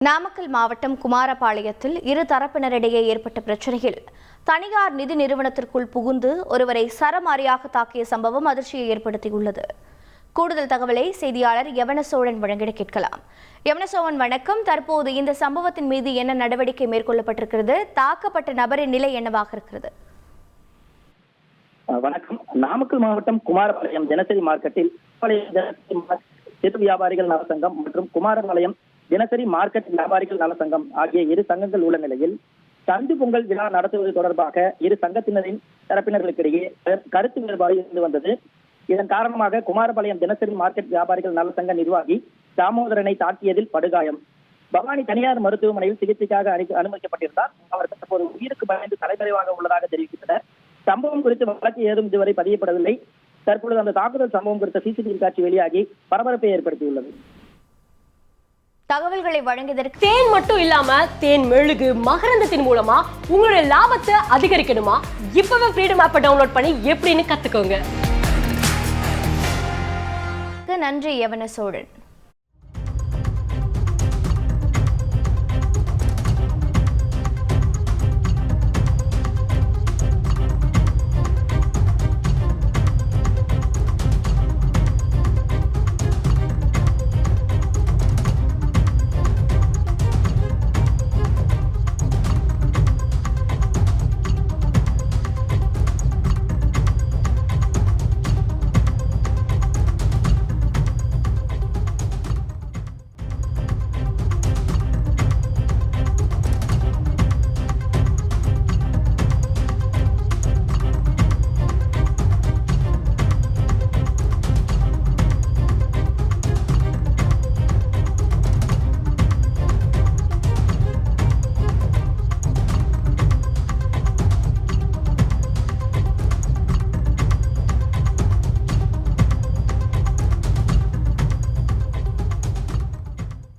நாமக்கல் மாவட்டம் குமாரபாளையத்தில் இரு தரப்பினரிடையே ஏற்பட்ட பிரச்சனையில் தனியார் நிதி நிறுவனத்திற்குள் புகுந்து ஒருவரை சரமாரியாக தாக்கிய சம்பவம் அதிர்ச்சியை ஏற்படுத்தியுள்ளது. கூடுதல் தகவலை செய்தியாளர் யவனசோழன் வழங்கிட கேட்கலாம். யவனசோழன் வணக்கம். தற்போது இந்த சம்பவத்தின் மீது என்ன நடவடிக்கை மேற்கொள்ளப்பட்டிருக்கிறது? தாக்கப்பட்ட நபரின் நிலை என்னவாக இருக்கிறது? வணக்கம். நாமக்கல் மாவட்டம் குமாரபாளையம் தினசரி மார்க்கெட்டில் சிறு வியாபாரிகள் நல சங்கம் மற்றும் குமாரபாளையம் தினசரி மார்க்கெட் வியாபாரிகள் நல சங்கம் ஆகிய இரு சங்கங்கள் உள்ள நிலையில் சந்து பொங்கல் விழா நடத்துவது தொடர்பாக இரு சங்கத்தினரின் தரப்பினர்களுக்கிடையே கருத்து வேறுபாடு இருந்து வந்தது. இதன் காரணமாக குமாரபாளையம் தினசரி மார்க்கெட் வியாபாரிகள் நல சங்க நிர்வாகி தாமோதரனை தாக்கியதில் படுகாயம். பவானி தனியார் மருத்துவமனையில் சிகிச்சைக்காக அனுமதிக்கப்பட்டிருந்தார். அவர் தற்போது உயிருக்கு பயந்து தலைமறைவாக உள்ளதாக தெரிவிக்கின்றனர். சம்பவம் குறித்து வழக்கு ஏதும் இதுவரை பதியப்படவில்லை. தற்பொழுது அந்த தாக்குதல் சம்பவம் குறித்த சிசிடிவி காட்சி வெளியாகி பரபரப்பை ஏற்படுத்தியுள்ளது. தகவல்களை வழங்கியதற்கு தேன் மட்டும் இல்லாம தேன் மெழுகு மகரந்தத்தின் மூலமா உங்களுடைய லாபத்தை அதிகரிக்கணுமா? இப்பவே ஃப்ரீடம் ஆப்பை டவுன்லோட் பண்ணி எப்படின்னு கத்துக்கோங்க. நன்றி யவனசோழன்.